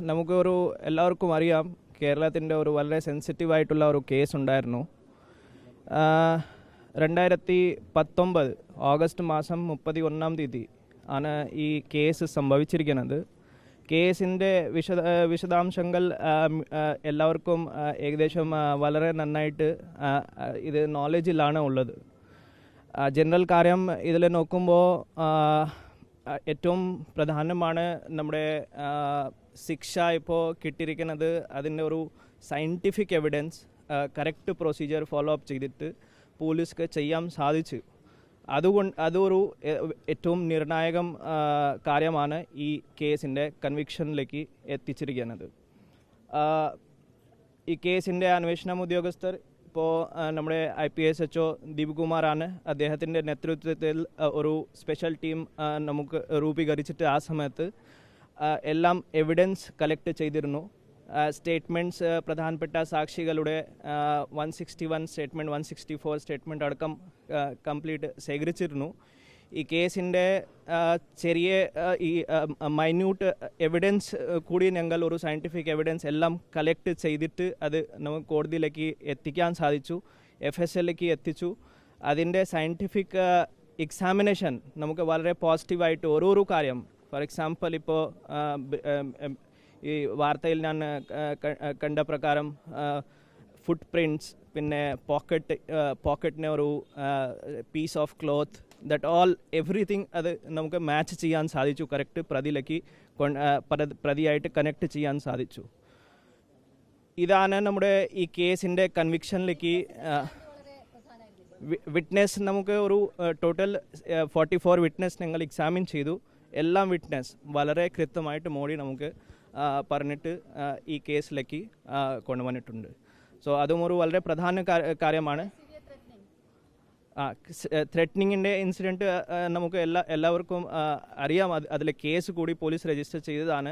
നമുക്കൊരു എല്ലാവർക്കും അറിയാം കേരളത്തിൻ്റെ ഒരു വളരെ സെൻസിറ്റീവായിട്ടുള്ള ഒരു കേസ് ഉണ്ടായിരുന്നു. 2019 ഓഗസ്റ്റ് മാസം 31 തീയതി ആണ് ഈ കേസ് സംഭവിച്ചിരിക്കുന്നത്. കേസിൻ്റെ വിശദാംശങ്ങൾ എല്ലാവർക്കും ഏകദേശം വളരെ നന്നായിട്ട് ഇത് നോളജിലാണ് ഉള്ളത്. ജനറൽ കാര്യം ഇതിൽ നോക്കുമ്പോൾ ഏറ്റവും പ്രധാനമാണ് നമ്മുടെ ശിക്ഷ ഇപ്പോൾ കിട്ടിയിരിക്കുന്നത്. അതിൻ്റെ ഒരു scientific evidence correct procedure follow up ചെയ്തിട്ട് പോലീസ്ക്ക് ചെയ്യാൻ സാധിച്ചു. അതൊരു ഏറ്റവും നിർണായകം കാര്യമാണ് ഈ കേസിൻ്റെ കൺവിക്ഷനിലേക്ക് എത്തിച്ചിരിക്കുന്നത്. ഈ കേസിൻ്റെ അന്വേഷണ ഉദ്യോഗസ്ഥർ ഇപ്പോൾ നമ്മുടെ IPS HO ദീപ് കുമാറാണ്. അദ്ദേഹത്തിൻ്റെ നേതൃത്വത്തിൽ ഒരു സ്പെഷ്യൽ ടീം നമുക്ക് രൂപീകരിച്ചിട്ട് ആ സമയത്ത് എല്ലാം എവിഡൻസ് കളക്ട് ചെയ്തിരുന്നു. സ്റ്റേറ്റ്മെൻറ്റ്സ് പ്രധാനപ്പെട്ട സാക്ഷികളുടെ 161 സ്റ്റേറ്റ്മെൻറ്റ് 164 സ്റ്റേറ്റ്മെൻറ്റ് അടക്കം കംപ്ലീറ്റ് ശേഖരിച്ചിരുന്നു. ഈ കേസിൻ്റെ ചെറിയ ഈ മൈന്യൂട്ട് എവിഡൻസ് കൂടി ഞങ്ങൾ ഒരു സയൻറ്റിഫിക് എവിഡൻസ് എല്ലാം കളക്ട് ചെയ്തിട്ട് അത് നമുക്ക് കോടതിയിലേക്ക് എത്തിക്കാൻ സാധിച്ചു, FSLലേക്ക് എത്തിച്ചു. അതിൻ്റെ സയൻറ്റിഫിക് എക്സാമിനേഷൻ നമുക്ക് വളരെ പോസിറ്റീവായിട്ട് ഓരോരോ കാര്യം, ഫോർ എക്സാമ്പിൾ ഇപ്പോൾ ഈ വാർത്തയിൽ ഞാൻ കണ്ട പ്രകാരം ഫുട് പ്രിൻറ്റ്സ്, പിന്നെ പോക്കറ്റിനെ ഒരു piece of cloth, that all everything അത് നമുക്ക് മാച്ച് ചെയ്യാൻ സാധിച്ചു. കറക്റ്റ് പ്രതിയായിട്ട് കണക്ട് ചെയ്യാൻ സാധിച്ചു. ഇതാണ് നമ്മുടെ ഈ കേസിൻ്റെ കൺവിക്ഷനിലേക്ക്. വിറ്റ്നസ് നമുക്ക് ഒരു ടോട്ടൽ 44 വിറ്റ്നസ് ഞങ്ങൾ എക്സാമിൻ ചെയ്തു. എല്ലാം വിറ്റ്നസ് വളരെ കൃത്യമായിട്ട് മോഡി നമുക്ക് പറഞ്ഞിട്ട് ഈ കേസിലേക്ക് കൊണ്ടുവന്നിട്ടുണ്ട്. സോ അതും ഒരു വളരെ പ്രധാന കാര്യമാണ്. ത്രെറ്റനിങ്ങിൻ്റെ ഇൻസിഡൻറ്റ് നമുക്ക് എല്ലാവർക്കും അറിയാം. അതിൽ കേസ് കൂടി പോലീസ് രജിസ്റ്റർ ചെയ്തതാണ്.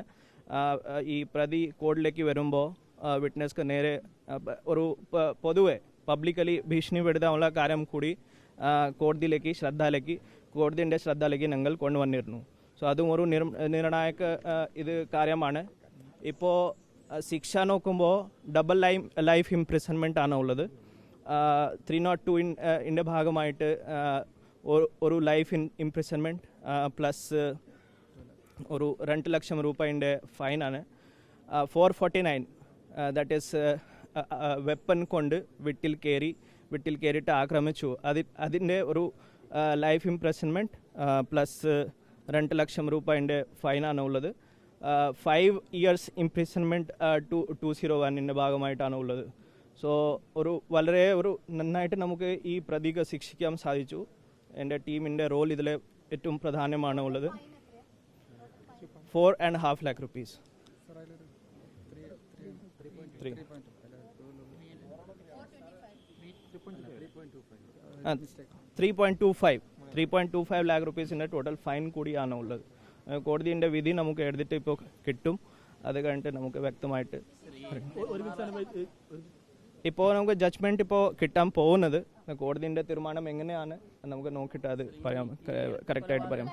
ഈ പ്രതി കോടതിയിലേക്ക് വരുമ്പോൾ വിറ്റ്നസ്ക്ക് നേരെ ഒരു പൊതുവെ പബ്ലിക്കലി ഭീഷണിപ്പെടുത്താനുള്ള കാര്യം കൂടി കോടതിയിലേക്ക് കോടതിൻ്റെ ശ്രദ്ധയിലേക്ക് ഞങ്ങൾ കൊണ്ടുവന്നിരുന്നു. സോ അതും ഒരു നിർണായക ഇത് കാര്യമാണ്. ഇപ്പോൾ ശിക്ഷ നോക്കുമ്പോൾ ഡബിൾ ലൈഫ് ഇംപ്രിസൺമെൻ്റ് ആണ് ഉള്ളത്. 302 ഭാഗമായിട്ട് ഒരു ലൈഫ് ഇംപ്രിസൺമെൻറ്റ് പ്ലസ് ഒരു 2 ലക്ഷം രൂപയുടെ ഫൈനാണ്. 449 ദാറ്റ് ഈസ് വെപ്പൺ കൊണ്ട് വീട്ടിൽ കയറിയിട്ട് ആക്രമിച്ചു. അതിൻ്റെ ഒരു ലൈഫ് ഇംപ്രിസൺമെൻറ്റ് പ്ലസ് 2 ലക്ഷം രൂപയുടെ ഫൈനാണ് ഉള്ളത്. 5 years ഇംപ്രിസൺമെൻറ്റ് 201 ഭാഗമായിട്ടാണ് ഉള്ളത്. സോ വളരെ നന്നായിട്ട് നമുക്ക് ഈ പ്രതിക്ക് ശിക്ഷിക്കാൻ സാധിച്ചു. എൻ്റെ ടീമിൻ്റെ റോൾ ഇതിൽ ഏറ്റവും പ്രധാനമാണ് ഉള്ളത്. 4.5 lakh rupees. 3.25 lakh rupees total fine കൂടിയാണ് ഉള്ളത്. കോടതിൻ്റെ വിധി നമുക്ക് എഴുതിയിട്ട് ഇപ്പോൾ കിട്ടും. അത് കഴിഞ്ഞിട്ട് നമുക്ക് വ്യക്തമായിട്ട് ഇപ്പോൾ നമുക്ക് ജഡ്ജ്മെൻറ്റ് ഇപ്പോൾ കിട്ടാൻ പോകുന്നത്. കോടതിൻ്റെ തീരുമാനം എങ്ങനെയാണ് നമുക്ക് നോക്കിയിട്ട് അത് പറയാം, കറക്റ്റായിട്ട് പറയാം.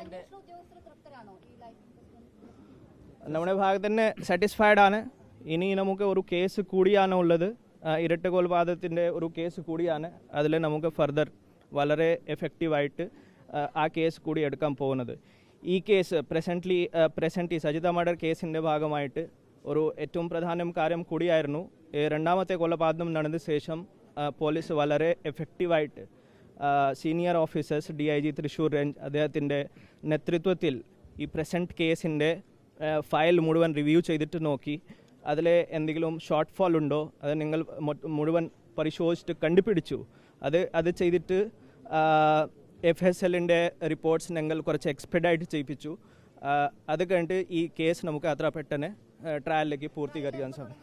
നമ്മുടെ ഭാഗത്ത് തന്നെ സാറ്റിസ്ഫൈഡ് ആണ്. ഇനി നമുക്ക് ഒരു കേസ് കൂടിയാണ് ഉള്ളത്, ഇരട്ട കൊലപാതകത്തിൻ്റെ ഒരു കേസ് കൂടിയാണ്. അതിൽ നമുക്ക് ഫർദർ വളരെ എഫക്റ്റീവായിട്ട് ആ കേസ് കൂടി എടുക്കാൻ പോകുന്നത്. ഈ കേസ് പ്രസൻറ്റ് ഈ സജിത മർഡർ കേസിൻ്റെ ഭാഗമായിട്ട് ഒരു ഏറ്റവും പ്രധാന കാര്യം കൂടിയായിരുന്നു. രണ്ടാമത്തെ കൊലപാതകം നടന്ന ശേഷം പോലീസ് വളരെ എഫക്റ്റീവായിട്ട് senior officers DIG Thrissur range അദ്ദേഹത്തിൻ്റെ നേതൃത്വത്തിൽ ഈ പ്രസൻറ്റ് കേസിൻ്റെ ഫയൽ മുഴുവൻ റിവ്യൂ ചെയ്തിട്ട് നോക്കി. അതിൽ എന്തെങ്കിലും ഷോർട്ട് ഫാൾ ഉണ്ടോ അത് നിങ്ങൾ മുഴുവൻ പരിശോധിച്ചിട്ട് കണ്ടുപിടിച്ചു. അത് ചെയ്തിട്ട് FSLൻ്റെ റിപ്പോർട്ട്സ് ഞങ്ങൾ കുറച്ച് എക്സ്പെഡൈറ്റ് ചെയ്യിപ്പിച്ചു. അത് കഴിഞ്ഞിട്ട് ഈ കേസ് നമുക്ക് അത്ര പെട്ടെന്ന് ട്രയലിലേക്ക് പൂർത്തീകരിക്കാൻ സാധിക്കും.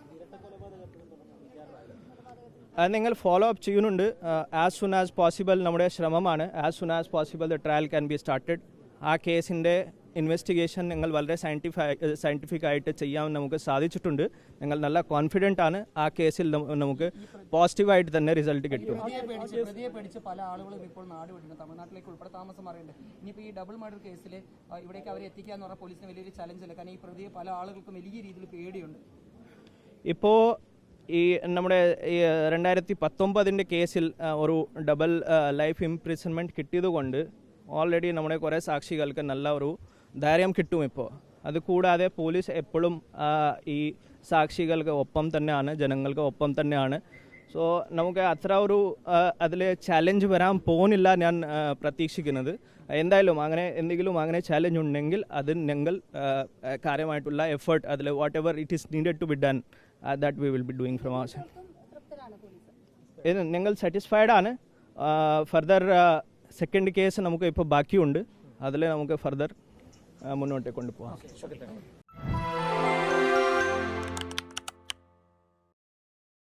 അത് നിങ്ങൾ ഫോളോ അപ്പ് ചെയ്യുന്നുണ്ട്. ആസ് സൂൺ ആസ് പോസിബിൾ നമ്മുടെ ശ്രമമാണ്. As soon as possible the trial can be started. ആ കേസിൻ്റെ ഇൻവെസ്റ്റിഗേഷൻ ഞങ്ങൾ വളരെ സയൻറ്റിഫിക് ആയിട്ട് ചെയ്യാൻ നമുക്ക് സാധിച്ചിട്ടുണ്ട്. ഞങ്ങൾ നല്ല കോൺഫിഡൻ്റ് ആണ് ആ കേസിൽ നമുക്ക് പോസിറ്റീവായിട്ട് തന്നെ റിസൾട്ട് കിട്ടും. പ്രതിയെ പേടിച്ച് പല ആളുകളും ഇപ്പോൾ നാട് വിടുന്നു, തമിഴ്നാട്ടിലേക്ക് ഉൾപ്പെടെ താമസം മാറിയിട്ടുണ്ട്. ഇനിയിപ്പോൾ ഈ ഡബിൾ മർഡർ കേസിൽ ഇവിടേക്ക് അവരെ എത്തിക്കുക എന്ന് പറഞ്ഞാൽ പോലീസിന് വലിയൊരു ചലഞ്ചല്ല, കാരണം ഈ പ്രതിയെ പല ആളുകൾക്കും വലിയ രീതിയിൽ പേടിയുണ്ട്. ഇപ്പോൾ ഈ നമ്മുടെ ഈ 2019 കേസിൽ ഒരു ഡബിൾ ലൈഫ് ഇംപ്രിസൺമെൻറ്റ് കിട്ടിയതുകൊണ്ട് ഓൾറെഡി നമ്മുടെ കുറേ സാക്ഷികൾക്ക് നല്ല ഒരു ധൈര്യം കിട്ടും. ഇപ്പോൾ അതുകൂടാതെ പോലീസ് എപ്പോഴും ഈ സാക്ഷികൾക്ക് ഒപ്പം തന്നെയാണ്, ജനങ്ങൾക്ക് ഒപ്പം തന്നെയാണ്. സോ നമുക്ക് അത്ര ഒരു അതിൽ ചാലഞ്ച് വരാൻ പോകുന്നില്ല ഞാൻ പ്രതീക്ഷിക്കുന്നത്. എന്തായാലും അങ്ങനെ എന്തെങ്കിലും അങ്ങനെ ചാലഞ്ച് ഉണ്ടെങ്കിൽ അത് ഞങ്ങൾ കാര്യമായിട്ടുള്ള എഫേർട്ട് അതിൽ whatever it is needed to be done that we will be doing from our side. ഞങ്ങൾ സാറ്റിസ്ഫൈഡ് ആണ്. ഫർദർ സെക്കൻഡ് കേസ് നമുക്ക് ഇപ്പോൾ ബാക്കിയുണ്ട്, അതിൽ നമുക്ക് ഫർദർ മുന്നോട്ട് കൊണ്ടുപോകാം.